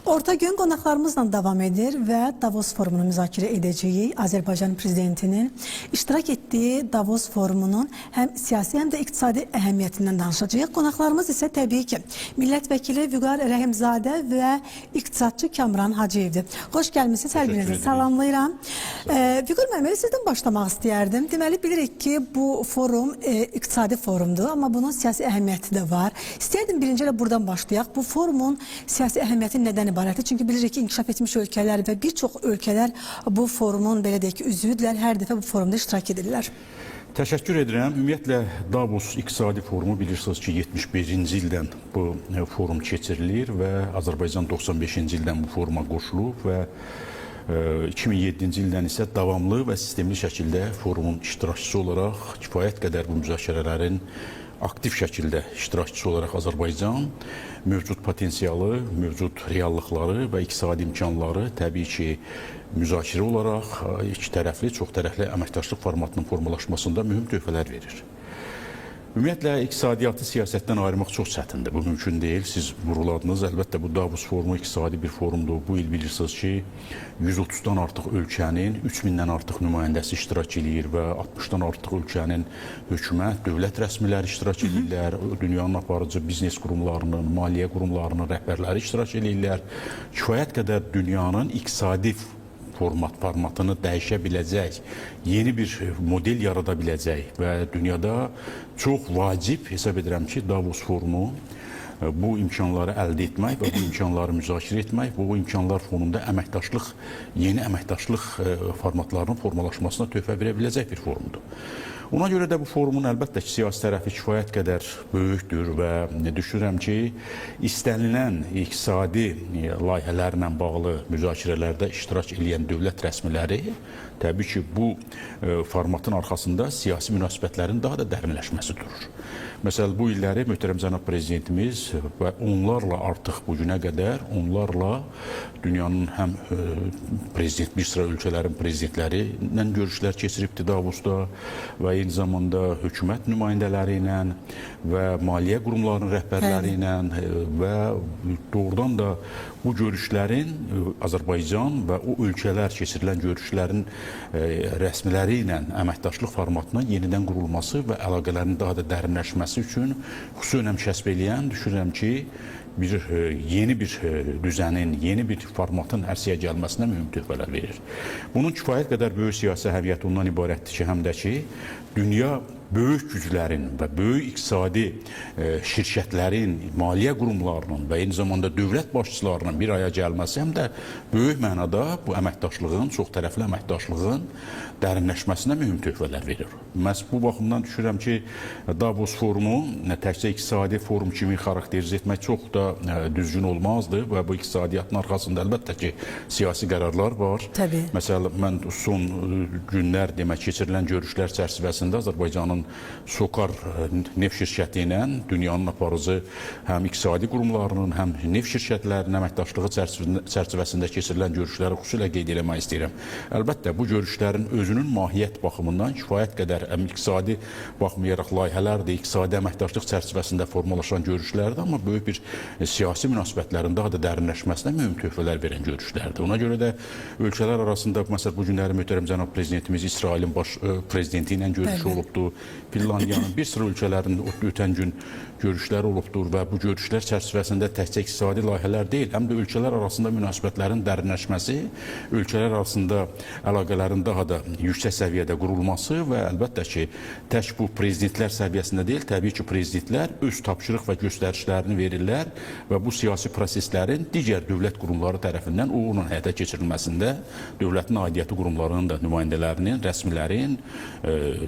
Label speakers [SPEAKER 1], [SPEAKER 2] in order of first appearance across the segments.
[SPEAKER 1] Orta gün qonaqlarımızla davam edir və Davos forumunu müzakirə edəcəyik. Azərbaycan prezidentinin iştirak etdiyi Davos forumunun həm siyasi, həm də iqtisadi əhəmiyyətindən danışacağıq. Qonaqlarımız isə təbii ki, millət vəkili Vüqar Rəhimzadə və iqtisadçı Kamran Hacıyevdir. Xoş gəlmişsiniz, hər birinizi salamlayıram. Vüqar müəllim, sizdən başlamaq istəyərdim. Deməli, bilirik ki, bu forum iqtisadi forumdur, amma bunun siyasi əhəmiyyəti də var. İstəyərdim birinci ilə buradan başlayaq. Bu forumun siyasi əhəmiyyəti nədən ibarətdir? Çünki bilirik ki, inkişaf etmiş ölkələr və bir çox ölkələr bu forumun, belə deyək ki, üzvüdürlər, hər dəfə bu forumda iştirak edirlər.
[SPEAKER 2] Təşəkkür edirəm. Ümumiyyətlə, Davos İqtisadi Forumu bilirsiniz ki, 71-ci ildən bu forum keçirilir və Azərbaycan 95-ci ildən bu foruma qoşulub və 2007-ci ildən isə davamlı və sistemli şəkildə forumun iştirakçısı olaraq kifayət qədər bu müzakirələrin aktiv şəkildə iştirakçısı olaraq Azərbaycan mövcud potensialı, mövcud reallıqları və iqtisadi imkanları təbii ki, müzakirə olaraq iki tərəfli, çox tərəfli əməkdaşlıq formatının formalaşmasında mühüm töhfələr verir. Ümumiyyətlə, iqtisadiyyatı siyasətdən ayırmaq çox çətindir. Bu mümkün deyil. Siz vurguladınız. Əlbəttə, bu Davos forumu iqtisadi bir forumdur. Bu il bilirsiniz ki, 130-dan artıq ölkənin 3000-dən artıq nümayəndəsi iştirak edir və 60-dan artıq ölkənin hökumət, dövlət rəsmiləri iştirak edirlər. Dünyanın aparıcı biznes qurumlarının, maliyyə qurumlarının rəhbərləri iştirak edirlər. Kifayət qədər dünyanın iqtisadi formatını dəyişə biləcək, yeni bir model yarada biləcək və dünyada çox vacib hesab edirəm ki, Davos forumu bu imkanları əldə etmək və bu imkanları müzakirə etmək, bu imkanlar fonunda əməkdaşlıq, yeni əməkdaşlıq formatlarının formalaşmasına töhfə verə biləcək bir forumdur. Ona görə də bu forumun əlbəttə ki, siyasi tərəfi kifayət qədər böyükdür və düşünürəm ki, istənilən iqtisadi layihələrlə bağlı müzakirələrdə iştirak edən dövlət rəsmiləri təbii ki, bu formatın arxasında siyasi münasibətlərin daha da dərinləşməsi durur. Məsələn, bu illəri möhtərəm cənab prezidentimiz və onlarla artıq bu günə qədər onlarla dünyanın həm bir sıra ölkələrin prezidentləri ilə görüşlər keçiribdir Davosda və eyni zamanda hökumət nümayəndələri ilə və maliyyə qurumlarının rəhbərləri ilə və doğrudan da bu görüşlərin Azərbaycan və o ölkələr keçirilən görüşlərin rəsmiləri ilə əməkdaşlıq formatına yenidən qurulması və əlaqələrin daha da dərinləşməsi üçün xüsusi önəm kəsb edən, düşünürəm ki, yeni bir düzənin, yeni bir formatın ərsəyə gəlməsinə mühüm töhfələr verir. Bunun kifayət qədər böyük siyasi əhəmiyyəti ondan ibarətdir ki, həm də ki, dünya böyük güclərin və böyük iqtisadi şirkətlərin, maliyyə qurumlarının və eyni zamanda dövlət başçılarının bir araya gəlməsi həm də böyük mənada bu əməkdaşlığın, çox tərəfli əməkdaşlığın dərinləşməsinə mühüm töhfələr verir. Məhz bu baxımdan düşünürəm ki, Davos forumu təkcə iqtisadi forum kimi xarakterizə etmək çox da düzgün olmazdı və bu iqtisadiyyatın arxasında əlbəttə ki, siyasi qərarlar var.
[SPEAKER 1] Təbii.
[SPEAKER 2] Məsələn, mən son günlər keçirilən görüşlər çərçivəsində Azərbaycanın SOCAR neft şirkəti ilə dünyanın aparıcı həm iqtisadi qurumlarının, həm neft şirkətlərinin əməkdaşlığı çərçivəsində keçirilən görüşləri xüsusilə qeyd etmək istəyirəm. Əlbəttə, bu görüşlərin özünün mahiyyət baxımından kifayət qədər iqtisadi baxmayaraq layihələrdir, iqtisadi əməkdaşlıq çərçivəsində formalaşan görüşlərdir, amma böyük bir siyasi münasibətlərin daha da dərinləşməsinə mühüm töhfələr verən görüşlərdir. Ona görə də ölkələr arasında, məsələn, bu günləri möhtərəm cənab prezidentimiz İsrailin baş prezidenti ilə görüşü olubdur. Finlandiyanın bir sıra ölkələrin ötən gün görüşləri olubdur və bu görüşlər çərçivəsində təkcə iqtisadi layihələr deyil, həm də ölkələr arasında münasibətlərin dərinləşməsi, ölkələr arasında əlaqələrin daha da yüksək səviyyədə qurulması və əlbəttə ki, tək bu prezidentlər səviyyəsində deyil, təbii ki, prezidentlər öz tapşırıq və göstərişlərini verirlər və bu siyasi proseslərin digər dövlət qurumları tərəfindən uğurla həyata keçirilməsində dövlətin aidiyyəti qurumlarının da nümayəndələrinin, rəsmilərin,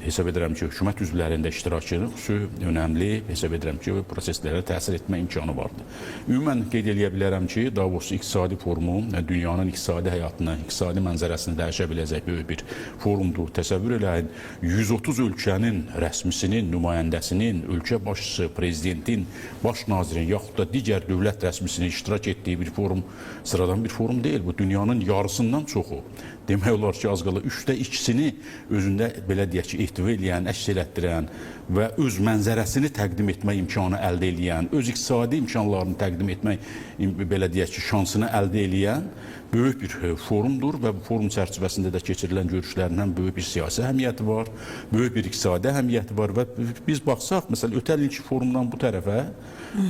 [SPEAKER 2] hesab edirəm ki, hökumət üzvlərində iştirakçının xüsusi önəmli, hesab edirəm ki, proseslərə təsir etmə imkanı vardır. Ümumən qeyd edə bilərəm ki, Davos İqtisadi Forumu dünyanın iqtisadi həyatını, iqtisadi mənzərəsini dəyişə biləcək böyük bir forumdur. Təsəvvür eləyin, 130 ölkənin rəsmisinin, nümayəndəsinin, ölkə başçısı, prezidentin, baş nazirin yaxud da digər dövlət rəsmisinin iştirak etdiyi bir forum sıradan bir forum deyil. Bu dünyanın yarısından çoxu demək olar ki, az qala 2/3-ni özündə belə deyək ki, ehtiva edən, əks elətdirən və öz mənzərəsini təqdim etmək imkanı əldə edən, öz iqtisadi imkanlarını təqdim etmək belə deyək ki, şansını əldə edən böyük bir forumdur və bu forum çərçivəsində də keçirilən görüşlərin həm böyük bir siyasi əhəmiyyəti var, böyük bir iqtisadi əhəmiyyəti var və biz baxsaq, məsələn, ötən ilki forumdan bu tərəfə,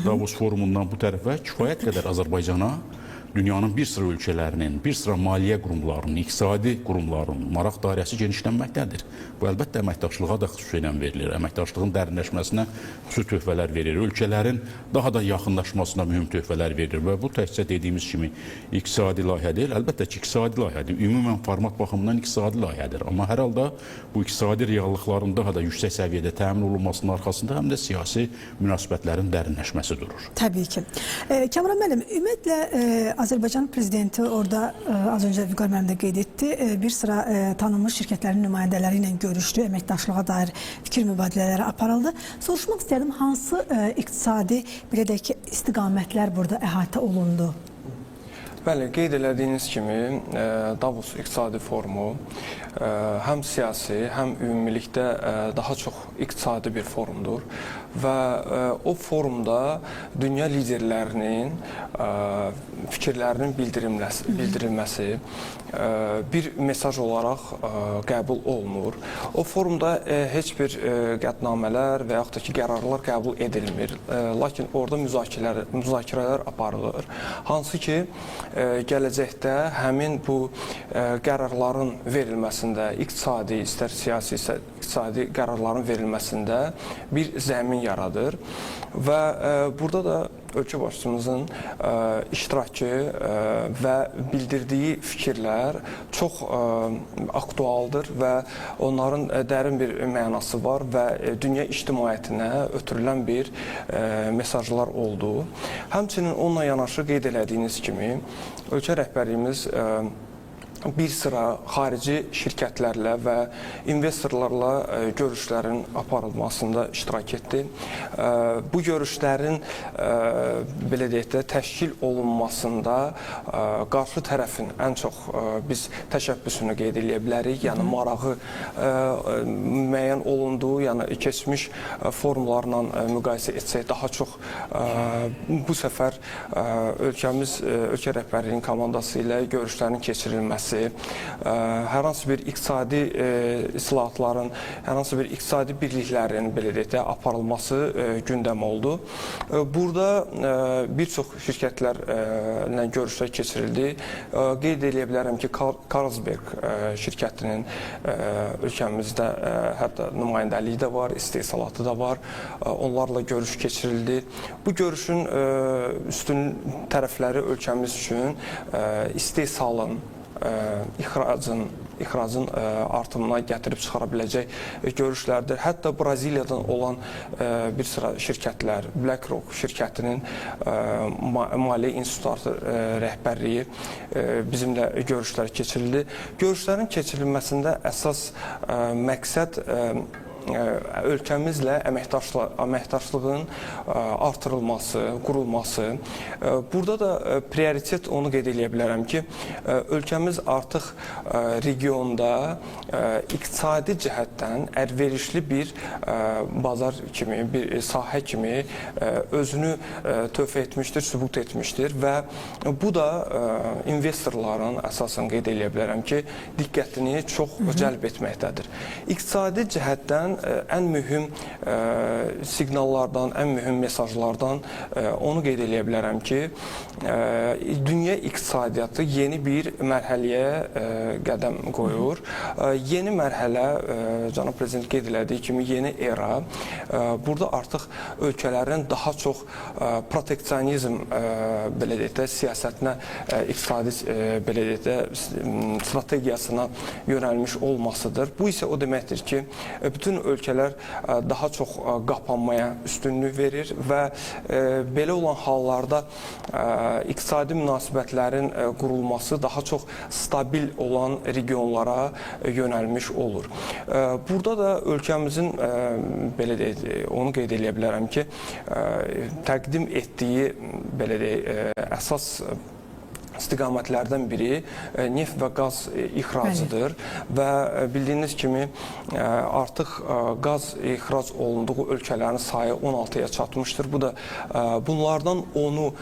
[SPEAKER 2] Davos forumundan bu tərəfə kifayət qədər Azərbaycana dünyanın bir sıra ölkələrinin, bir sıra maliyyə qurumlarının, iqtisadi qurumlarının maraq dairəsi genişlənməkdədir. Bu əlbəttə əməkdaşlığa da xüsusilə verilir, əməkdaşlığın dərinləşməsinə xüsusi töhfələr verir, ölkələrin daha da yaxınlaşmasına mühüm töhfələr verir və bu təkcə dediyimiz kimi iqtisadi layihə deyil, əlbəttə ki, iqtisadi layihədir, ümumən format baxımından iqtisadi layihədir, amma hər halda bu iqtisadi reallıqların daha da yüksək səviyyədə təmin olunmasının arxasında həm də siyasi münasibətlərin dərinləşməsi durur.
[SPEAKER 1] Təbii ki. Kamran müəllim, ümumiyyətlə Azərbaycan prezidenti orada az öncə Vüqar müəllim də qeyd etdi, bir sıra tanınmış şirkətlərin nümayəndələri ilə görüşdü, əməkdaşlığa dair fikir mübadilələri aparıldı. Soruşmaq istərdim, hansı iqtisadi belə deyək ki, istiqamətlər burada əhatə olundu?
[SPEAKER 3] Bəli, qeyd elədiyiniz kimi Davos İqtisadi Forumu həm siyasi, həm ümumilikdə daha çox iqtisadi bir forumdur və o forumda dünya liderlərinin fikirlərinin bildirilməsi bir mesaj olaraq qəbul olunur. O forumda heç bir qətnamələr və yaxud da ki, qərarlar qəbul edilmir, lakin orada müzakirələr aparılır. Hansı ki, gələcəkdə həmin bu qərarların verilməsində, iqtisadi, istər siyasi, istər iqtisadi qərarların verilməsində bir zəmin yaradır və burada da ölkə başçımızın iştirakı və bildirdiyi fikirlər çox aktualdır və onların dərin bir mənası var və dünya ictimaiyyətinə ötürülən bir mesajlar oldu. Həmçinin onunla yanaşı qeyd elədiyiniz kimi, ölkə rəhbərliyimiz bir sıra xarici şirkətlərlə və investorlarla görüşlərin aparılmasında iştirak etdi. Bu görüşlərin belə deyək də təşkil olunmasında qarşı tərəfin ən çox biz təşəbbüsünü qeyd edə bilərik. Yəni marağı müəyyən olunduğu, yəni keçmiş forumlarla müqayisə etsək daha çox bu səfər ölkə rəhbərliyinin komandası ilə görüşlərin keçirilməsi, hər hansı bir iqtisadi islahatların, hər hansı bir iqtisadi birliklərin belə deyək də aparılması gündəm oldu. Burada bir çox şirkətlərlə görüşlər keçirildi. Qeyd edə bilərəm ki, Carlsberg şirkətinin ölkəmizdə hətta nümayəndəliyi də var, istehsalatı da var. Onlarla görüş keçirildi. Bu görüşün üstün tərəfləri ölkəmiz üçün istehsalın, ixracın artımına gətirib çıxara biləcək görüşlərdir. Hətta Braziliyadan olan bir sıra şirkətlər, BlackRock şirkətinin maliyyə institutu rəhbərliyi bizimlə görüşlər keçirildi. Görüşlərin keçirilməsində əsas məqsəd ölkəmizlə əməkdaşlığın artırılması, qurulması. Burada da prioritet onu qeyd edə bilərəm ki, ölkəmiz artıq regionda iqtisadi cəhətdən əlverişli bir bazar kimi, bir sahə kimi özünü tövfə etmişdir, sübut etmişdir və bu da investorların əsasən qeyd edə bilərəm ki, diqqətini çox cəlb etməkdədir. İqtisadi cəhətdən ən mühüm siqnallardan, ən mühüm mesajlardan onu qeyd edə bilərəm ki, dünya iqtisadiyyatı yeni bir mərhələyə qədəm qoyur. Yeni mərhələ, cənab prezident qeyd elədiyi kimi, yeni era. Burada artıq ölkələrin daha çox proteksionizm belə deyək də siyasətinə, iqtisadi belə deyək də strategiyasına yönəlmiş olmasıdır. Bu isə o deməkdir ki, bütün ölkələr daha çox qapanmaya üstünlük verir və belə olan hallarda iqtisadi münasibətlərin qurulması daha çox stabil olan regionlara yönəlmiş olur. Burada da ölkəmizin belə deyək, onu qeyd edə bilərəm ki, təqdim etdiyi belə deyək, əsas istiqamətlərdən biri neft və qaz ixracıdır və bildiyiniz kimi artıq qaz ixrac olunduğu ölkələrin sayı 16-ya çatmışdır. Bu da bunlardan 10-u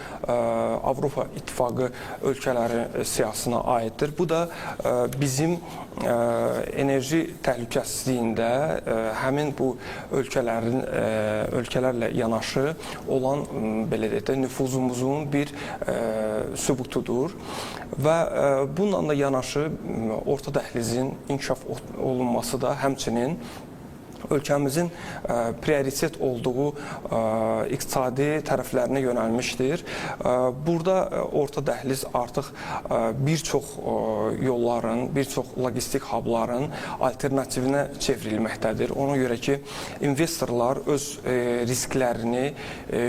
[SPEAKER 3] Avropa İttifaqı ölkələri siyahısına aiddir. Bu da bizim enerji təhlükəsizliyində həmin bu ölkələrlə yanaşı olan belə deyək də nüfuzumuzun bir sübutudur. Və bununla da yanaşı orta dəhlizin inkişaf olunması da həmçinin ölkəmizin prioritet olduğu iqtisadi tərəflərinə yönəlmişdir. Burada orta dəhliz artıq bir çox yolların, bir çox logistik hubların alternativinə çevrilməkdədir. Ona görə ki, investorlar öz risklərini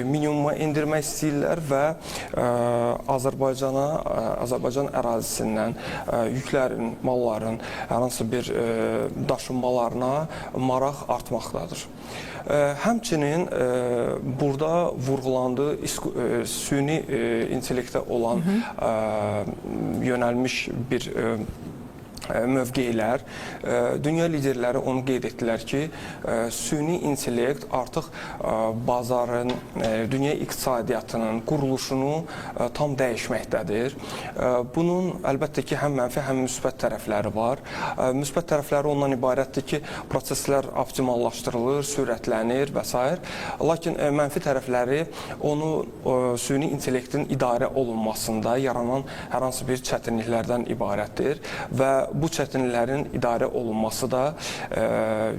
[SPEAKER 3] minimuma endirmək istəyirlər və Azərbaycan ərazisindən yüklərin, malların hər hansı bir daşınmalarına maraq artmaqdadır. Həmçinin burada vurğulandığı süni intellektə olan yönəlmiş bir mövqeylər, dünya liderləri onu qeyd etdilər ki, süni intellekt artıq bazarın, dünya iqtisadiyyatının quruluşunu tam dəyişməkdədir. Bunun əlbəttə ki, həm mənfi, həm müsbət tərəfləri var. Müsbət tərəfləri ondan ibarətdir ki, proseslər optimallaşdırılır, sürətlənir və s. Lakin mənfi tərəfləri onu süni intellektin idarə olunmasında yaranan hər hansı bir çətinliklərdən ibarətdir və bu çətinliklərin idarə olunması da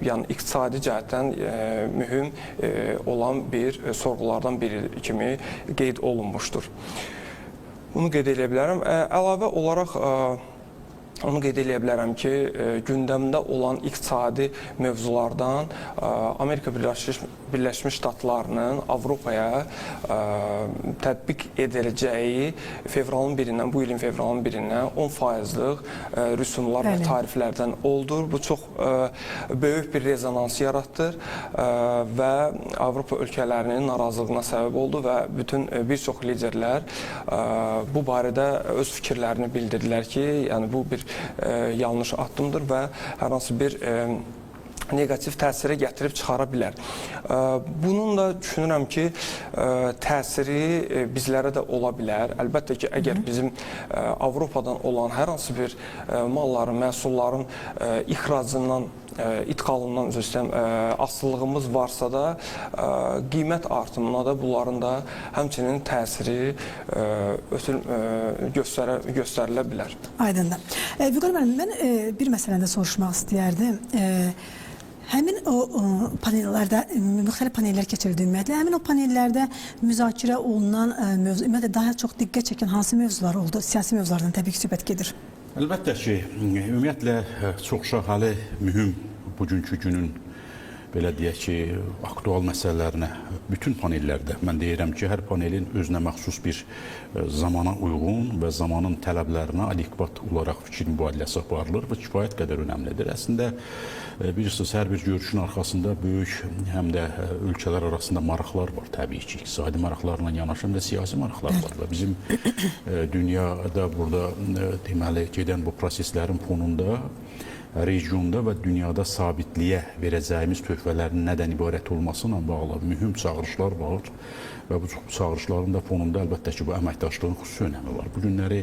[SPEAKER 3] yəni iqtisadi cəhətdən mühüm olan bir sorğulardan biri kimi qeyd olunmuşdur. Bunu qeyd edə bilərəm. Əlavə olaraq onu qeyd edə bilərəm ki, gündəmdə olan iqtisadi mövzulardan Amerika Birləşmiş Ştatlarının Avropaya tətbiq ediləcəyi fevralın 1-dən, bu ilin fevralın 1-dən 10%lıq rüsumlar və tariflərdən oldur. Bu çox böyük bir rezonans yaratdır və Avropa ölkələrinin narazılığına səbəb oldu və bütün bir çox liderlər bu barədə öz fikirlərini bildirdilər ki, yəni bu bir yanlış addımdır və hər hansı bir negativ təsirə gətirib çıxara bilər. Bunun da düşünürəm ki, təsiri bizlərə də ola bilər. Əlbəttə ki, əgər bizim Avropadan olan hər hansı bir malların, məhsulların ixracından, idxalından asılılığımız varsa da qiymət artımına da bunların da həmçinin təsiri göstərilə bilər.
[SPEAKER 1] Aydındır. Vüqar müəllim, mən bir məsələndə soruşmaq istəyərdim. Həmin o panellərdə, müxtəlif panellər keçirildi ümumiyyətlə, həmin o panellərdə müzakirə olunan mövzu, ümumiyyətlə daha çox diqqət çəkən hansı mövzular oldu? Siyasi mövzulardan təbii ki, söhbət gedir.
[SPEAKER 2] Əlbəttə ki, ümumiyyətlə çoxşaxəli mühüm bugünkü günün belə deyək ki, aktual məsələlərinə bütün panellərdə mən deyirəm ki, hər panelin özünə məxsus bir zamana uyğun və zamanın tələblərinə adekvat olaraq fikir mübadiləsi aparılır və kifayət qədər önəmlidir. Əslində bilirsiniz, hər bir görüşün arxasında böyük həm də ölkələr arasında maraqlar var təbii ki, iqtisadi maraqlarla yanaşı həm də siyasi maraqlar var və bizim dünyada burada deməli gedən bu proseslərin fonunda regionda və dünyada sabitliyə verəcəyimiz töhfələrin nədən ibarət olması ilə bağlı mühüm çağırışlar var və bu çağırışların da fonunda əlbəttə ki, bu əməkdaşlığın xüsusi önəmi var. Bu günləri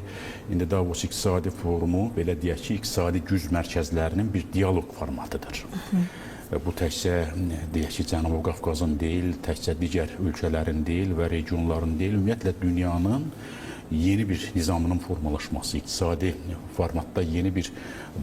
[SPEAKER 2] indi Davos İqtisadi Forumu belə deyək ki, iqtisadi güc mərkəzlərinin bir dialoq formatıdır. Və bu təkcə deyək ki, Cənubi Qafqazın deyil, təkcə digər ölkələrin deyil və regionların deyil, ümumiyyətlə dünyanın yeni bir nizamının formalaşması, iqtisadi formatda yeni bir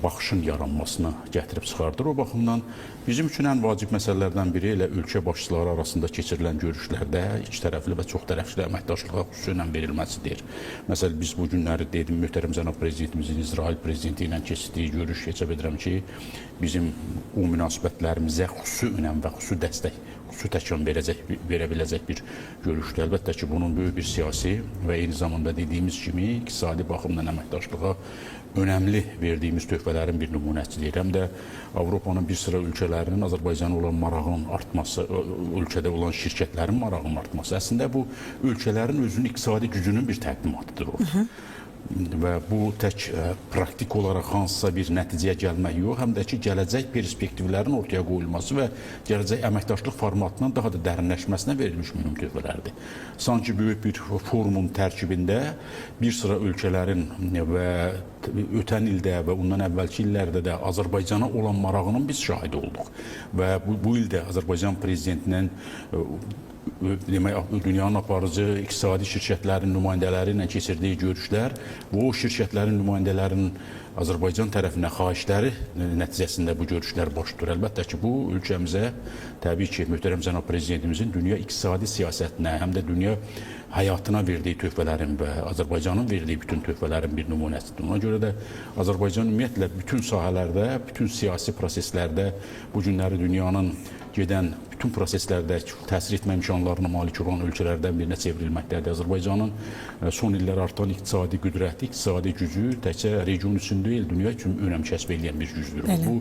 [SPEAKER 2] baxışın yaranmasını gətirib çıxardır. O baxımdan bizim üçün ən vacib məsələlərdən biri elə ölkə başçıları arasında keçirilən görüşlərdə iki tərəfli və çox tərəfli əməkdaşlığa xüsusi önəm verilməsidir. Məsələn, biz bu günləri dedim, möhtərəm cənab prezidentimizin İsrail prezidenti ilə keçdiyi görüş hesab edirəm ki, bizim o münasibətlərimizə xüsusi önəm və xüsusi dəstək, xüsusi təkan verə biləcək bir görüşdür. Əlbəttə ki, bunun böyük bir siyasi və eyni zamanda dediyimiz kimi iqtisadi baxımdan əməkdaşlığa önəmli verdiyimiz töhfələrin bir nümunəsidir. Həm də Avropanın bir sıra ölkələrinin Azərbaycana olan marağının artması, ölkədə olan şirkətlərin marağının artması əslində bu ölkələrin özünün iqtisadi gücünün bir təqdimatıdır o. və bu tək praktik olaraq hansısa bir nəticəyə gəlmək yox, həm də ki, gələcək perspektivlərin ortaya qoyulması və gələcək əməkdaşlıq formatının daha da dərinləşməsinə verilmiş mühüm töhfələrdir. Sanki böyük bir forumun tərkibində bir sıra ölkələrin və ötən ildə və ondan əvvəlki illərdə də Azərbaycana olan marağının biz şahidi olduq. Və bu ildə Azərbaycan prezidentinin dünyanın aparıcı iqtisadi şirkətlərin nümayəndələri ilə keçirdiyi görüşlər və o şirkətlərin nümayəndələrinin Azərbaycan tərəfinə xahişləri nəticəsində bu görüşlər baş tutur. Əlbəttə ki, bu ölkəmizə təbii ki, möhtərəm cənab prezidentimizin dünya iqtisadi siyasətinə, həm də dünya həyatına verdiyi töhfələrin və Azərbaycanın verdiyi bütün töhfələrin bir nümunəsidir. Ona görə də Azərbaycan ümumiyyətlə bütün sahələrdə, bütün siyasi proseslərdə bu günləri dünyanın gedən bütün proseslərdə təsir etmə imkanlarına malik olan ölkələrdən birinə çevrilməkdədir. Azərbaycanın son illər artan iqtisadi qüdrəti, iqtisadi gücü təkcə region üçün deyil, dünya üçün önəm kəsb edən bir gücdür. Bu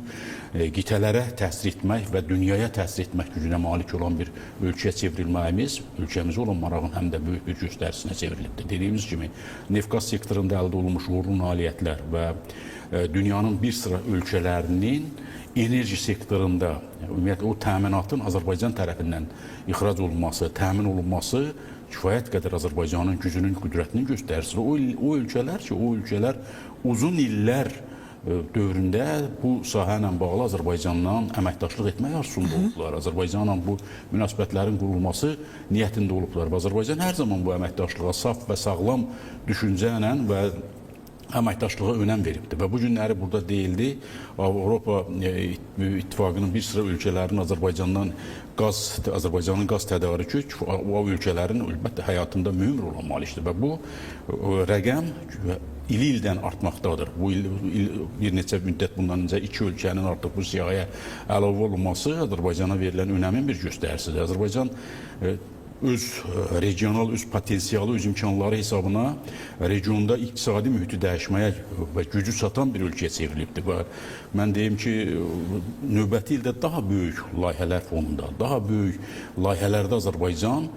[SPEAKER 2] qitələrə təsir etmək və dünyaya təsir etmək gücünə malik olan bir ölkəyə çevrilməyimiz ölkəmizə olan marağın həm də böyük bir göstərisinə çevrilibdir. Dediyimiz kimi, neft-qaz sektorunda əldə olunmuş uğurlu nailiyyətlər və dünyanın bir sıra ölkələrinin enerji sektorunda ümumiyyətlə o təminatın Azərbaycan tərəfindən ixrac olunması, təmin olunması kifayət qədər Azərbaycanın gücünün, qüdrətinin göstəricisidir. O ölkələr uzun illər dövründə bu sahə ilə bağlı Azərbaycandan əməkdaşlıq etmək arzusunda olublar. Azərbaycanla bu münasibətlərin qurulması niyyətində olublar. Və Azərbaycan hər zaman bu əməkdaşlığa saf və sağlam düşüncə ilə və əməkdaşlığa önəm veribdir və bu günləri burada deyildi. Avropa İttifaqının bir sıra ölkələrinin Azərbaycanın qaz tədarükü o ölkələrin əlbəttə həyatında mühüm rol malikdir və bu rəqəm il-ildən artmaqdadır. Bu il bir neçə müddət bundan öncə iki ölkənin artıq bu siyahıya əlavə olunması Azərbaycana verilən önəmin bir göstəricisidir. Azərbaycan öz regional, öz potensialı, öz imkanları hesabına regionda iqtisadi mühiti dəyişməyə və gücü çatan bir ölkəyə çevrilibdir. Və mən deyim ki, növbəti ildə daha böyük layihələr fonunda, daha böyük layihələrdə Azərbaycan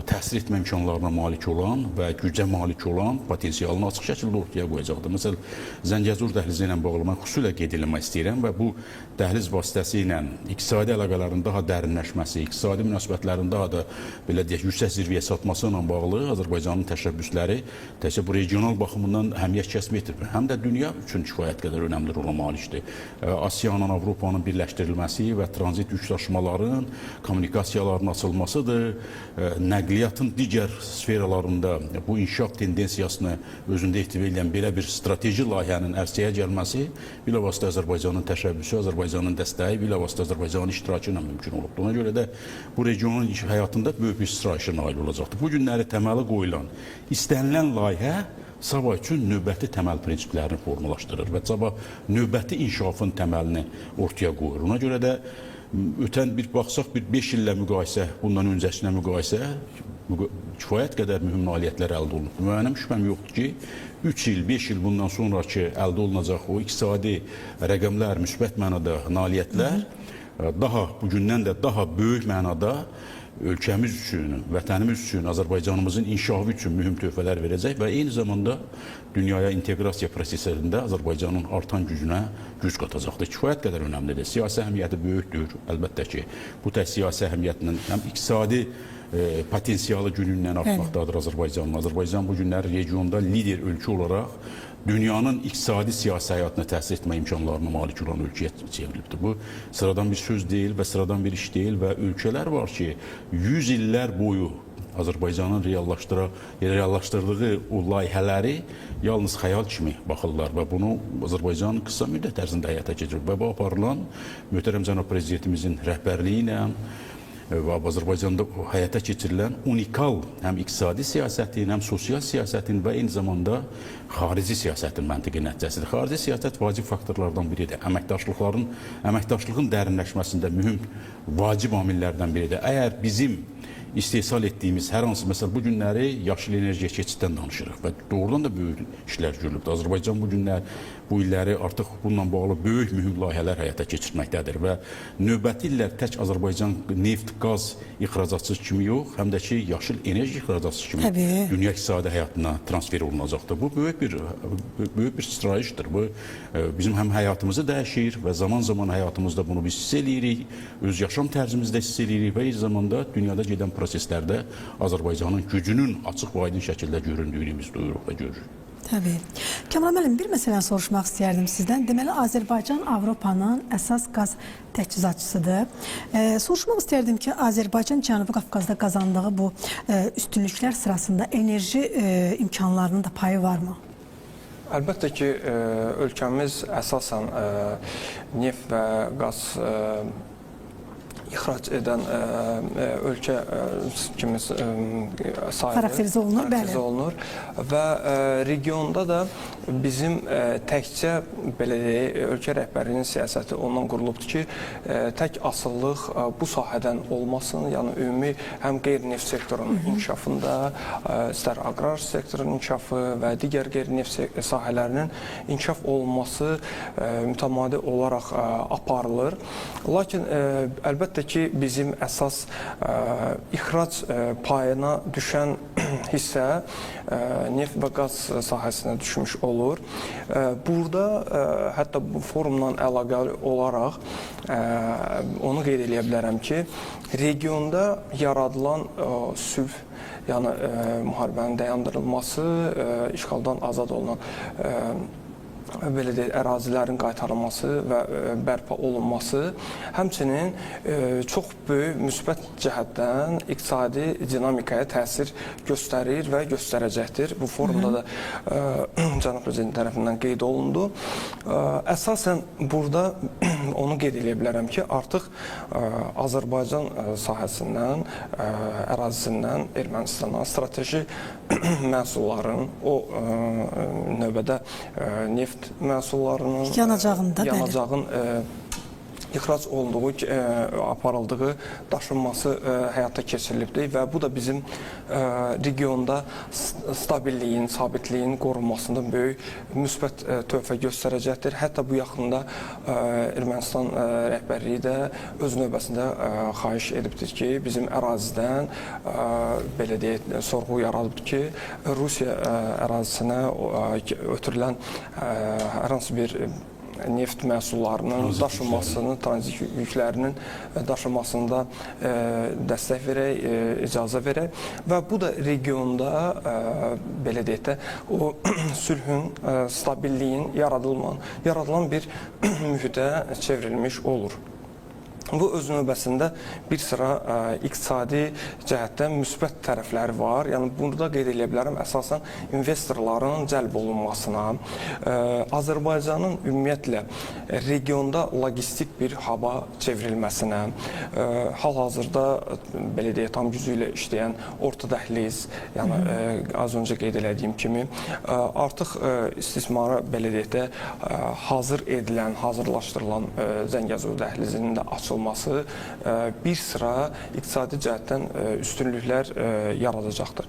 [SPEAKER 2] təsir etmə imkanlarına malik olan və gücə malik olan potensialını açıq şəkildə ortaya qoyacaqdır. Məsələn, Zəngəzur dəhlizi ilə bağlı mən xüsusilə qeyd etmək istəyirəm və bu dəhliz vasitəsilə iqtisadi əlaqələrin daha dərinləşməsi, iqtisadi münasibətlərin daha da belə deyək, yüksək zirvəyə çatması ilə bağlı Azərbaycanın təşəbbüsləri təkcə bu regional baxımından əhəmiyyət kəsb etmir. Həm də dünya üçün kifayət qədər önəmli rola malikdir. Asiyanın, Avropanın birləşdirilməsi və tranzit yük daşımaların, kommunikasiyaların açılmasıdır. Nəqliyyatın digər sferalarında bu inkişaf tendensiyasını özündə ehtiva edən belə bir strateji layihənin ərsəyə gəlməsi bilavasitə Azərbaycanın təşəbbüsü, Azərbaycanın dəstəyi, bilavasitə Azərbaycanın iştirakı ilə mümkün olubdur. Ona görə də bu regionun həyatında böyük bir sıçrayışa nail olacaqdır. Bu günləri təməli qoyulan, istənilən layihə sabah üçün növbəti təməl prinsiplərini formalaşdırır və sabah növbəti inkişafın təməlini ortaya qoyur. Ona görə də ötən bir baxsaq, bir 5 illə müqayisə, bundan öncəsinə müqayisə kifayət qədər mühüm nailiyyətlər əldə olunub. Müəyyən şübhəm yoxdur ki, 3 il, 5 il bundan sonraki əldə olunacaq o iqtisadi rəqəmlər, müsbət mənada nailiyyətlər daha bugündən də daha böyük mənada ölkəmiz üçün, vətənimiz üçün, Azərbaycanımızın inkişafı üçün mühüm töhfələr verəcək və eyni zamanda dünyaya inteqrasiya proseslərində Azərbaycanın artan gücünə güc qatacaqdır. Kifayət qədər önəmlidir. Siyasi əhəmiyyəti böyükdür. Əlbəttə ki, bu tək siyasi əhəmiyyətinin həm iqtisadi potensialı günündən artmaqdadır Azərbaycanın. Azərbaycan bu günləri regionda lider ölkə olaraq dünyanın iqtisadi siyasi həyatına təsir etmə imkanlarına malik olan ölkəyə çevrilibdir. Bu sıradan bir söz deyil və sıradan bir iş deyil və ölkələr var ki, 100 illər boyu Azərbaycanın reallaşdırdığı o layihələri yalnız xəyal kimi baxırlar və bunu Azərbaycan qısa müddət ərzində həyata keçirir. Və bu aparılan möhtərəm cənab prezidentimizin rəhbərliyi ilə və Azərbaycanda həyata keçirilən unikal həm iqtisadi siyasətin, həm sosial siyasətin və eyni zamanda xarici siyasətin məntiqi nəticəsidir. Xarici siyasət vacib faktorlardan biridir. Əməkdaşlığın dərinləşməsində mühüm vacib amillərdən biridir. Əgər bizim istehsal etdiyimiz hər hansı, məsələn, bu günləri yaşıl enerjiyə keçiddən danışırıq və doğrudan da böyük işlər görülübdür. Azərbaycan bu günlər, bu illəri artıq bununla bağlı böyük mühüm layihələr həyata keçirməkdədir və növbəti illər tək Azərbaycan neft, qaz ixracatçısı kimi yox, həm də ki, yaşıl enerji ixracatçısı kimi dünya iqtisadi həyatına transfer olunacaqdır. Bu böyük bir stratejidir. Bu bizim həm həyatımızı dəyişir və zaman-zaman həyatımızda bunu biz hiss eləyirik, öz yaşam tərzimizdə hiss eləyirik və eyni zamanda dünyada gedən proseslərdə Azərbaycanın gücünün açıq və aydın şəkildə göründüyünü biz duyuruq və görürük.
[SPEAKER 1] Təbii. Kamran müəllim, bir məsələni soruşmaq istəyərdim sizdən. Deməli, Azərbaycan Avropanın əsas qaz təchizatçısıdır. Soruşmaq istərdim ki, Azərbaycan Cənubi Qafqazda qazandığı bu üstünlüklər sırasında enerji imkanlarının da payı varmı?
[SPEAKER 3] Əlbəttə ki, ölkəmiz əsasən neft və qaz ixrac edən ölkə kimi
[SPEAKER 1] xarakterizə olunur
[SPEAKER 3] və regionda da bizim təkcə belə deyək, ölkə rəhbərinin siyasəti ondan qurulubdur ki, tək asıllıq bu sahədən olmasın, yəni ümumi həm qeyri-neft sektorunun inkişafında, istər aqrar sektorun inkişafı və digər qeyri-neft sahələrinin inkişaf olunması mütəmadi olaraq aparılır. Lakin əlbəttə ki, bizim əsas ixrac payına düşən hissə neft və qaz sahəsinə düşmüş olur. Burada hətta bu forumla əlaqəli olaraq onu qeyd edə bilərəm ki, regionda yaradılan sülh, yəni müharibənin dayandırılması, işğaldan azad olunan belə deyək, ərazilərin qaytarılması və bərpa olunması həmçinin çox böyük müsbət cəhətdən iqtisadi dinamikaya təsir göstərir və göstərəcəkdir. Bu forumda da Cənab Prezident tərəfindən qeyd olundu. Əsasən burada onu qeyd edə bilərəm ki, artıq Azərbaycan sahəsindən, ərazisindən Ermənistana strateji məhsulların, o növbədə neft məhsullarının yanacağın ixrac olunduğu, aparıldığı, daşınması həyata keçirilibdir və bu da bizim regionda stabilliyin, sabitliyin qorunmasında böyük müsbət töhfə göstərəcəkdir. Hətta bu yaxında Ermənistan rəhbərliyi də öz növbəsində xahiş edibdir ki, bizim ərazidən belə deyək, sorğu yaradıbdır ki, Rusiya ərazisinə ötürülən hər hansı bir neft məhsullarının daşınmasının, tranzit yüklərinin daşınmasında dəstək verək, icazə verək və bu da regionda belə deyək də o sülhün, stabilliyin yaradılan bir mühitə çevrilmiş olur. Bu öz növbəsində bir sıra iqtisadi cəhətdən müsbət tərəfləri var. Yəni burada qeyd edə bilərəm əsasən investorların cəlb olunmasına, Azərbaycanın ümumiyyətlə regionda logistik bir haba çevrilməsinə, hal-hazırda belə deyək, tam gücü ilə işləyən orta dəhliz, yəni az öncə qeyd elədiyim kimi artıq istismara belə deyək də hazır edilən, hazırlaşdırılan Zəngəzur dəhlizinin də açılması bir sıra iqtisadi cəhətdən üstünlüklər yaradacaqdır.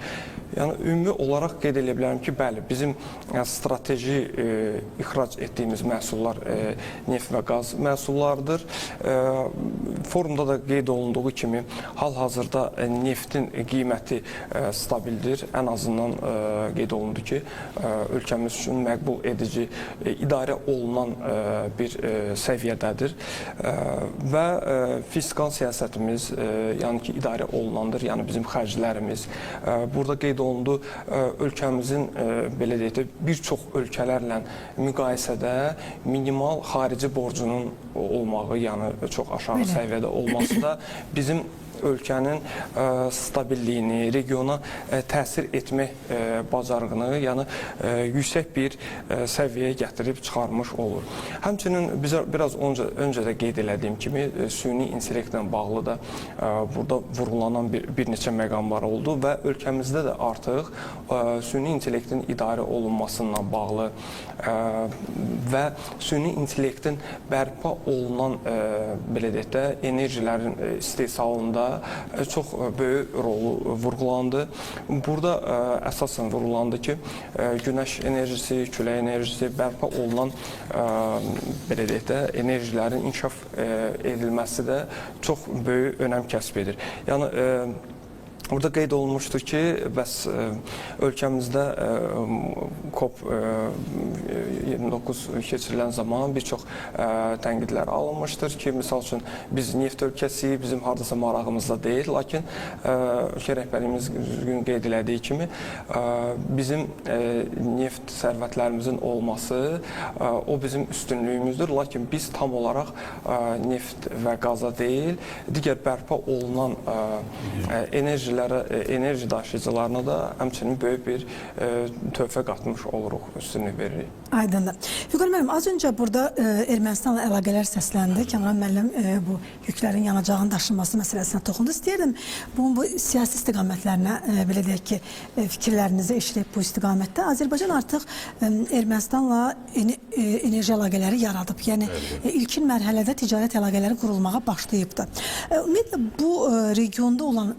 [SPEAKER 3] Yəni ümumi olaraq qeyd edə bilərəm ki, bəli, bizim strateji ixrac etdiyimiz məhsullar neft və qaz məhsullarıdır. Forumda da qeyd olunduğu kimi hal-hazırda neftin qiyməti stabildir. Ən azından qeyd olundu ki, ölkəmiz üçün məqbul edici, idarə olunan bir səviyyədədir və fiskal siyasətimiz, yəni ki, idarə olunandır, yəni bizim xərclərimiz. Burada qeyd olundu, ölkəmizin belə deyək də bir çox ölkələrlə müqayisədə minimal xarici borcunun olmağı, yəni çox aşağı səviyyədə olması da bizim ölkənin stabilliyini, regiona təsir etmək bacarığını, yəni yüksək bir səviyyəyə gətirib çıxarmış olur. Həmçinin bizə biraz öncə də qeyd elədiyim kimi süni intellektlə bağlı da burada vurğulanan bir neçə məqamlar oldu və ölkəmizdə də artıq süni intellektin idarə olunmasından bağlı və süni intellektin bərpa olunan belə deyək də enerjilərin istehsalında çox böyük rolu vurğulandı. Burada əsasən vurğulandı ki, günəş enerjisi, külək enerjisi bərpa olunan belə deyək də enerjilərin inkişaf edilməsi də çox böyük önəm kəsb edir. Yəni burada qeyd olunmuşdur ki, bəs ölkəmizdə COP 29 keçirilən zaman bir çox tənqidlər alınmışdır ki, misal üçün biz neft ölkəsiyik, bizim hardasa marağımızda deyil, lakin ölkə rəhbərimiz düzgün qeyd elədiyi kimi bizim neft sərvətlərimizin olması o bizim üstünlüyümüzdür, lakin biz tam olaraq neft və qaza deyil, digər bərpa olunan enerji daşıyıcılarına da həmçinin böyük bir töhfə qatmış oluruq, üstünlük veririk.
[SPEAKER 1] Aydındır. Vüqar müəllim, az öncə burada Ermənistanla əlaqələr səsləndi. Kəmran müəllim bu yüklərin yanacağın daşınması məsələsinə toxundu. İstəyirdim bu siyasi istiqamətlərinə, belə deyək ki, fikirlərinizi eşidib bu istiqamətdə. Azərbaycan artıq Ermənistanla enerji əlaqələri yaradıb. Yəni ilkin mərhələdə ticarət əlaqələri qurulmağa başlayıbdır. Ümumiyyətlə bu regionda olan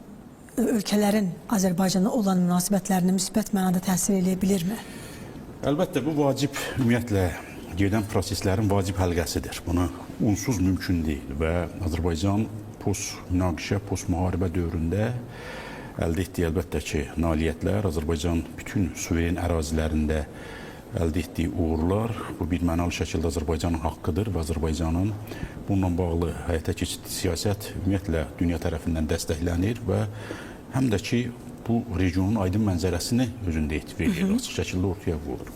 [SPEAKER 1] ölkələrin Azərbaycana olan münasibətlərini müsbət mənada təsir edə bilirmi?
[SPEAKER 2] Əlbəttə, bu vacib, ümumiyyətlə, gedən proseslərin vacib həlqəsidir. Buna unsuz mümkün deyil və Azərbaycan post-münaqişə, post-müharibə dövründə əldə etdiyi əlbəttə ki, nailiyyətlər, Azərbaycan bütün suveren ərazilərində əldə etdiyi uğurlar bu bir mənalı şəkildə Azərbaycanın haqqıdır və Azərbaycanın bununla bağlı həyata keçirdiyi siyasət ümumiyyətlə dünya tərəfindən dəstəklənir və həm də ki, bu regionun aydın mənzərəsini özündə verir, açıq şəkildə ortaya qoyur.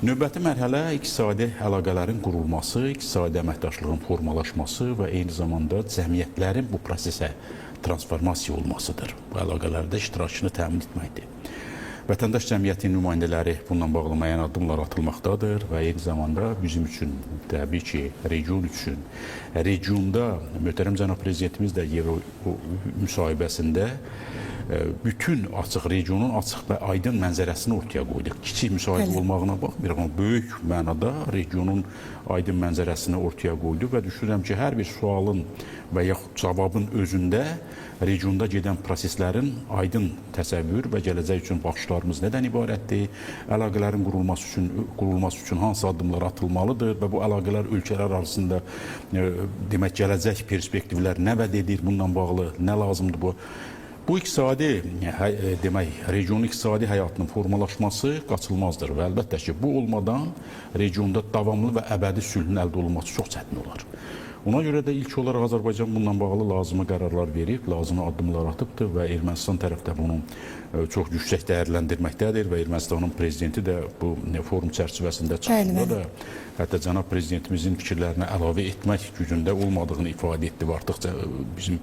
[SPEAKER 2] Növbəti mərhələ iqtisadi əlaqələrin qurulması, iqtisadi əməkdaşlığın formalaşması və eyni zamanda cəmiyyətlərin bu prosesə transformasiya olmasıdır. Bu əlaqələrdə iştirakını təmin etməkdir. Vətəndaş cəmiyyətinin nümayəndələri bununla bağlı müəyyən addımlar atılmaqdadır və eyni zamanda bizim üçün, təbii ki, region üçün, regionda möhtərəm cənab prezidentimiz də müsahibəsində bütün açıq, regionun açıq və aydın mənzərəsini ortaya qoyduq. Kiçik müsahibə olmağına baxmayaraq, amma böyük mənada regionun aydın mənzərəsini ortaya qoyduq və düşünürəm ki, hər bir sualın və yaxud cavabın özündə regionda gedən proseslərin aydın təsəvvür və gələcək üçün baxışlarımız nədən ibarətdir, əlaqələrin qurulması üçün hansı addımlar atılmalıdır və bu əlaqələr ölkələr arasında demək, gələcək perspektivlər nə vəd edir, bununla bağlı nə lazımdır bu. Bu iqtisadi, demək, regionun iqtisadi həyatının formalaşması qaçılmazdır və əlbəttə ki, bu olmadan regionda davamlı və əbədi sülhün əldə olunması çox çətin olar. Ona görə də ilk olaraq Azərbaycan bununla bağlı lazımi qərarlar verib, lazımi addımlar atıbdır və Ermənistan tərəfdə bunu çox yüksək dəyərləndirməkdədir və Ermənistanın prezidenti də bu forum çərçivəsində çıxışında da hətta cənab prezidentimizin fikirlərinə əlavə etmək gücündə olmadığını ifadə etdi və artıq bizim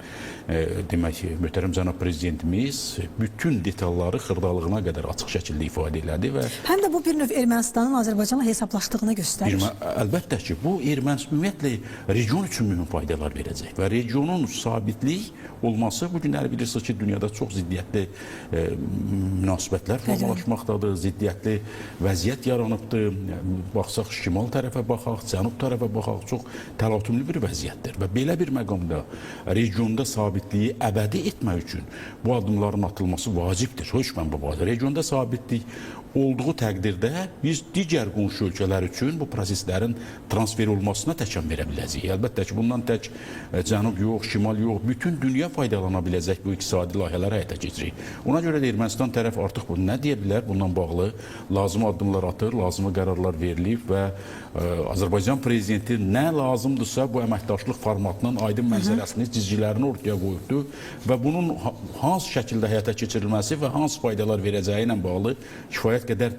[SPEAKER 2] demək, möhtərəm cənab prezidentimiz bütün detalları xırdalığına qədər açıq şəkildə ifadə elədi və
[SPEAKER 1] həm də bu bir növ Ermənistanın Azərbaycanla hesablaşdığını göstərir.
[SPEAKER 2] Əlbəttə ki, bu Ermənistan ümumiyyətlə region üçün mühüm faydalar verəcək və regionun sabitlik olması bu günləri bilirsiniz ki, dünyada çox ziddiyyətli münasibətlər formalaşmaqdadır, ziddiyyətli vəziyyət yaranıbdır. Baxsaq şimal tərəfə baxaq, cənub tərəfə baxaq, çox təlatümlü bir vəziyyətdir və belə bir məqamda regionda sabitliyi əbədi etmək üçün bu addımların atılması vacibdir. Hökmən bu vacibdir. Regionda sabitlik olduğu təqdirdə biz digər qonşu ölkələr üçün bu proseslərin transfer olmasına təkan verə biləcəyik. Əlbəttə ki, bundan tək cənub yox, şimal yox, bütün dünya faydalana biləcək bu iqtisadi layihələr həyata keçirik. Ona görə də Ermənistan tərəf artıq bunu nə deyə bilər? Bundan bağlı lazımi addımlar atır, lazımi qərarlar verilib və Azərbaycan prezidenti nə lazımdırsa bu əməkdaşlıq formatının aydın mənzərəsini, cizgilərini ortaya qoyubdu və bunun hansı şəkildə həyata keçirilməsi və hansı faydalar verəcəyi ilə bağlı kifayət qədər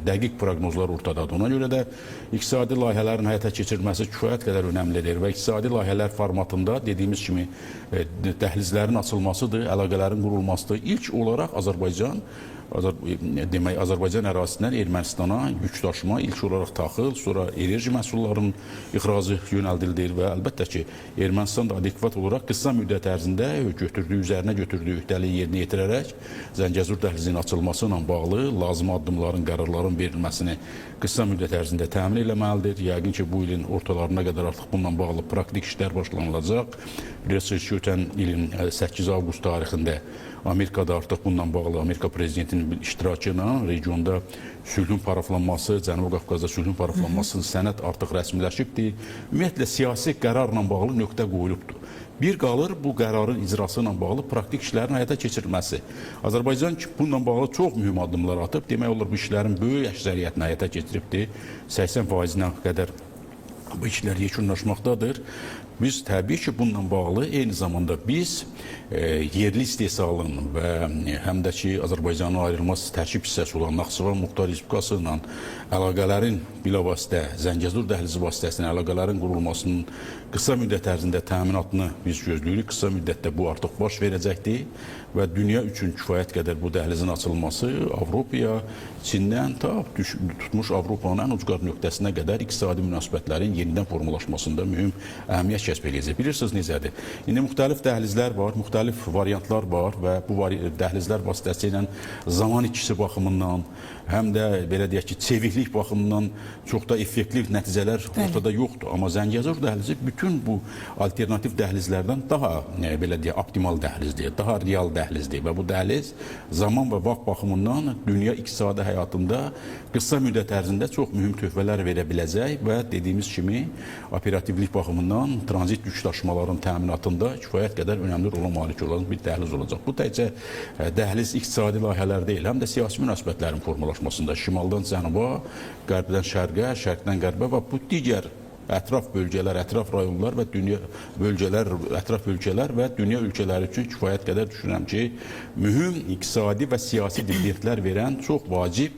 [SPEAKER 2] dəqiq proqnozlar ortadadır. Ona görə də iqtisadi layihələrin həyata keçirilməsi kifayət qədər önəmlidir və iqtisadi layihələr formatında dediyimiz kimi dəhlizlərin açılmasıdır, əlaqələrin qurulmasıdır. İlk olaraq Azərbaycan demək Azərbaycan ərazisindən Ermənistana yük daşıma ilk olaraq taxıl, sonra enerji məhsullarının ixracı yönəldildir və əlbəttə ki, Ermənistan da adekvat olaraq qısa müddət ərzində üzərinə götürdüyü öhdəliyi yerinə yetirərək Zəngəzur dəhlizinin açılması ilə bağlı lazım addımların, qərarların verilməsini qısa müddət ərzində təmin eləməlidir. Yəqin ki, bu ilin ortalarına qədər artıq bununla bağlı praktik işlər başlanılacaq. Bilirsiniz ki, ötən ilin 8 avqust tarixində Amerikada artıq bununla bağlı Amerika prezidentinin iştirakı ilə regionda sülhün paraflanması, Cənubi Qafqazda sülhün paraflanması sənəd artıq rəsmiləşibdir. Ümumiyyətlə siyasi qərarla bağlı nöqtə qoyulubdur. Bir qalır bu qərarın icrası ilə bağlı praktik işlərin həyata keçirilməsi. Azərbaycan bununla bağlı çox mühüm addımlar atıb. Demək olar bu işlərin böyük əksəriyyətini həyata keçiribdir. 80%-nə qədər bu işlər yekunlaşmaqdadır. Biz təbii ki, bununla bağlı eyni zamanda biz yerli istehsalın və həm də ki, Azərbaycanın ayrılmaz tərkib hissəsi olan Naxçıvan Muxtar Respublikası ilə əlaqələrin bilavasitə Zəngəzur dəhlizi vasitəsilə əlaqələrin qurulmasının qısa müddət ərzində təminatını biz gözləyirik. Qısa müddətdə bu artıq baş verəcəkdir və dünya üçün kifayət qədər bu dəhlizin açılması Avropaya, Çindən ta tutmuş Avropanın ən ucqar nöqtəsinə qədər iqtisadi münasibətlərin yenidən formalaşmasında mühüm əhəmiyyət kəsb edəcək. Bilirsiniz necədir? İndi müxtəlif dəhlizlər var, müxtəlif variantlar var və bu dəhlizlər vasitəsilə zaman ikisi baxımından, həm də belə deyək ki, çeviklik baxımından çox da effektli nəticələr ortada yoxdur. Amma Zəngəzur dəhlizi bütün bu alternativ dəhlizlərdən daha belə deyək, optimal dəhlizdir, daha real dəhlizdir və bu dəhliz zaman və vaxt baxımından dünya iqtisadi həyatında qısa müddət ərzində çox mühüm töhfələr verə biləcək və dediyimiz kimi operativlik baxımından tranzit yük daşımaların təminatında kifayət qədər önəmli rola malik olan bir dəhliz olacaq. Bu təkcə dəhliz iqtisadi layihələr deyil, həm də siyasi münasibətlərin formalaşmasında şimaldan cənuba, qərbdən şərqə, şərqdən qərbə və bu digər ətraf bölgələr, ətraf rayonlar və ətraf ölkələr və dünya ölkələri üçün kifayət qədər düşünürəm ki, mühüm iqtisadi və siyasi dividendlər verən çox vacib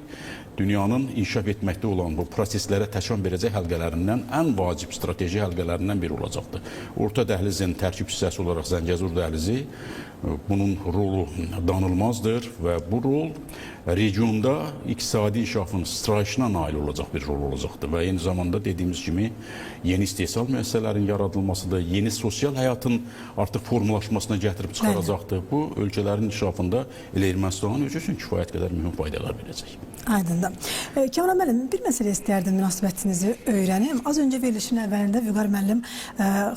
[SPEAKER 2] dünyanın inkişaf etməkdə olan bu proseslərə təkan verəcək həlqələrindən ən vacib strateji həlqələrindən biri olacaqdır. Orta dəhlizin tərkib hissəsi olaraq Zəngəzur dəhlizi bunun rolu danılmazdır və bu rol regionda iqtisadi inkişafın sıçrayışına nail olacaq bir rol olacaqdır və eyni zamanda dediyimiz kimi yeni istehsal müəssisələrinin yaradılmasıdır, yeni sosial həyatın artıq formalaşmasına gətirib çıxaracaqdır. Bu ölkələrin inkişafında elə Ermənistanın özü üçün kifayət qədər mühüm faydalar verəcək.
[SPEAKER 1] Aydındır. Kəmal müəllim, bir məsələ istəyərdim münasibətinizi öyrənim. Az öncə verilişin əvvəlində Vüqar müəllim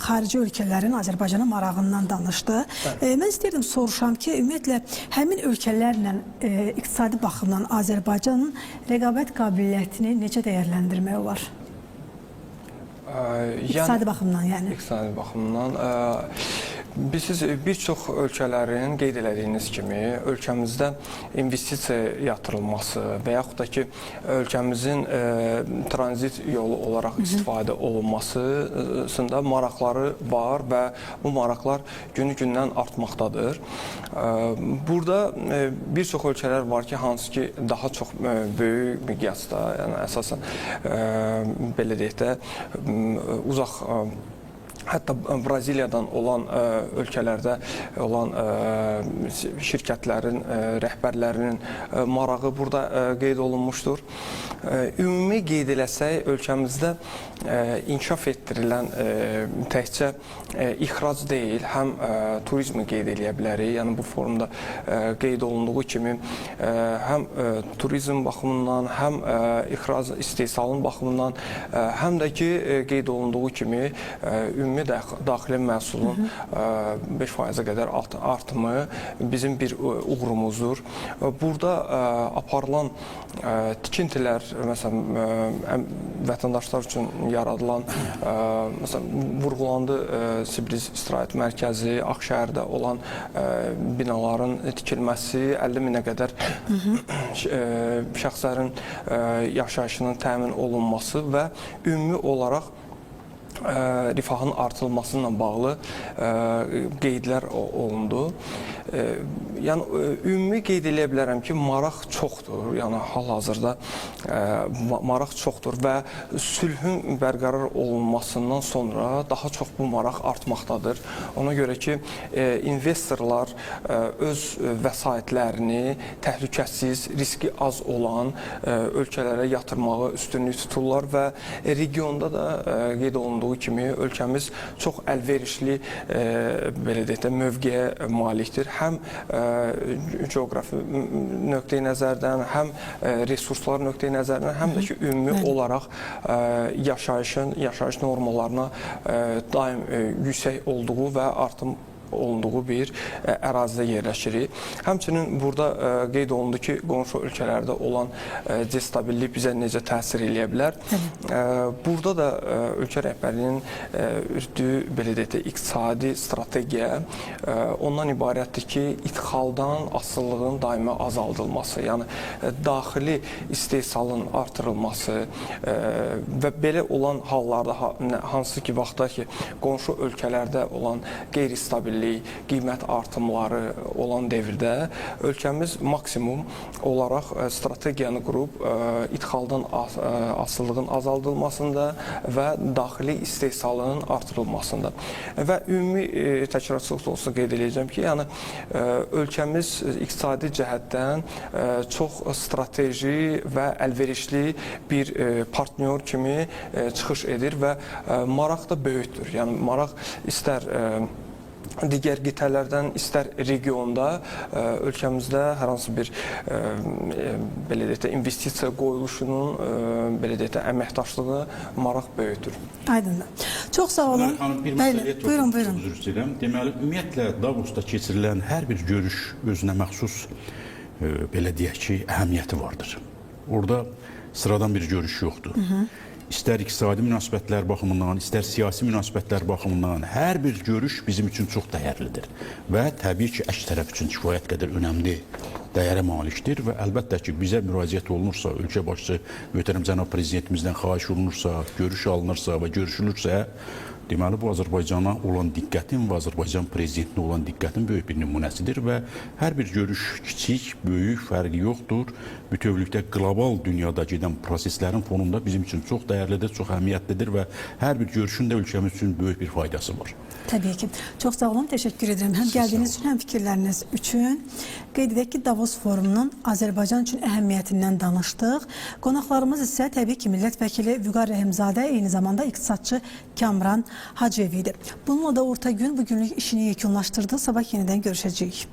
[SPEAKER 1] xarici ölkələrin Azərbaycana marağından danışdı. Mən istəyirdim soruşam ki, ümumiyyətlə həmin ölkələrlə iqtisadi baxımdan Azərbaycanın rəqabət qabiliyyətini necə dəyərləndirmək olar? İqtisadi baxımdan yəni. İqtisadi
[SPEAKER 3] baxımdan. Bilirsiniz, bir çox ölkələrin qeyd elədiyiniz kimi ölkəmizdə investisiya yatırılması və yaxud da ki, ölkəmizin tranzit yolu olaraq istifadə olunmasında maraqları var və bu maraqlar günü-gündən artmaqdadır. Burada bir çox ölkələr var ki, hansı ki, daha çox böyük miqyasda, yəni əsasən belə deyək də, uzaq hətta Braziliyadan olan ölkələrdə olan şirkətlərin rəhbərlərinin marağı burada qeyd olunmuşdur. Ümumi qeyd eləsək, ölkəmizdə inkişaf etdirilən təkcə ixrac deyil, həm turizmi qeyd eləyə bilərik. Yəni bu forumda qeyd olunduğu kimi həm turizm baxımından, həm ixrac istehsalın baxımından, həm də ki qeyd olunduğu kimi ümumi daxili məhsulun 5%-ə qədər artımı bizim bir uğurumuzdur. Burada aparılan tikintilər, məsələn, vətəndaşlar üçün yaradılan, məsələn, vurğulandı Sibriz İstirahət Mərkəzi, Ağşəhərdə olan binaların tikilməsi, 50 minə qədər şəxslərin yaşayışının təmin olunması və ümumi olaraq rifahın artırılması ilə bağlı qeydlər olundu. Yəni ümumi qeyd edə bilərəm ki, maraq çoxdur. Yəni hal-hazırda maraq çoxdur və sülhün bərqərar olunmasından sonra daha çox bu maraq artmaqdadır. Ona görə ki, investorlar öz vəsaitlərini təhlükəsiz, riski az olan ölkələrə yatırmağı üstünlük tuturlar və regionda da qeyd olunduğu kimi ölkəmiz çox əlverişli belə deyək də mövqeyə malikdir. Həm coğrafi nöqteyi nəzərdən, həm resurslar nöqteyi nəzərdən, həm də ki, ümumi olaraq yaşayış normalarına daim yüksək olduğu və artım olunduğu bir ərazidə yerləşirik. Həmçinin burada qeyd olundu ki, qonşu ölkələrdə olan destabillik bizə necə təsir eləyə bilər. Burada da ölkə rəhbərliyinin ürdüyü, belə deyək də, iqtisadi strategiya ondan ibarətdir ki, idxaldan asılılığın daimi azaldılması, yəni daxili istehsalın artırılması və belə olan hallarda, hansı ki, vaxtda ki, qonşu ölkələrdə olan qeyri-stabillik, qiymət artımları olan devirdə ölkəmiz maksimum olaraq strategiyanı qurub idxaldan asılılığın azaldılmasında və daxili istehsalının artırılmasında. Və ümumi təkrarçılıqda olsa qeyd edəcəm ki, yəni ölkəmiz iqtisadi cəhətdən çox strateji və əlverişli bir partnyor kimi çıxış edir və maraq da böyükdür. Yəni maraq istər digər qitələrdən, istər regionda ölkəmizdə hər hansı bir belə deyək də investisiya qoyuluşunun belə deyək də əməkdaşlığı maraq böyükdür.
[SPEAKER 1] Aydındır. Çox sağ olun.
[SPEAKER 2] Bəli,
[SPEAKER 1] buyurun, buyurun.
[SPEAKER 2] Üzr istəyirəm. Deməli, ümumiyyətlə Davosda keçirilən hər bir görüş özünə məxsus belə deyək ki, əhəmiyyəti vardır. Orada sıradan bir görüş yoxdur. İstər iqtisadi münasibətlər baxımından, istər siyasi münasibətlər baxımından hər bir görüş bizim üçün çox dəyərlidir və təbii ki, əks tərəf üçün kifayət qədər önəmli dəyərə malikdir və əlbəttə ki, bizə müraciət olunursa, ölkə başçısı möhtərəm cənab prezidentimizdən xahiş olunursa, görüş alınırsa və görüşülürsə, deməli, bu Azərbaycana olan diqqətin və Azərbaycan prezidentinə olan diqqətin böyük bir nümunəsidir və hər bir görüş kiçik, böyük fərqi yoxdur. Bütövlükdə qlobal dünyada gedən proseslərin fonunda bizim üçün çox dəyərlidir, çox əhəmiyyətlidir və hər bir görüşün də ölkəmiz üçün böyük bir faydası var.
[SPEAKER 1] Təbii ki. Çox sağ olun, təşəkkür edirəm. Həm gəldiyiniz üçün, həm fikirləriniz üçün. Qeyd edək ki, Davos forumunun Azərbaycan üçün əhəmiyyətindən danışdıq. Qonaqlarımız isə təbii ki, millət vəkili Vüqar Rəhimzadə, eyni zamanda iqtisadçı Kamran Hacıyev idi. Bununla da orta gün bugünlük işini yekunlaşdırdı. Sabah yenidən görüşəcəyik.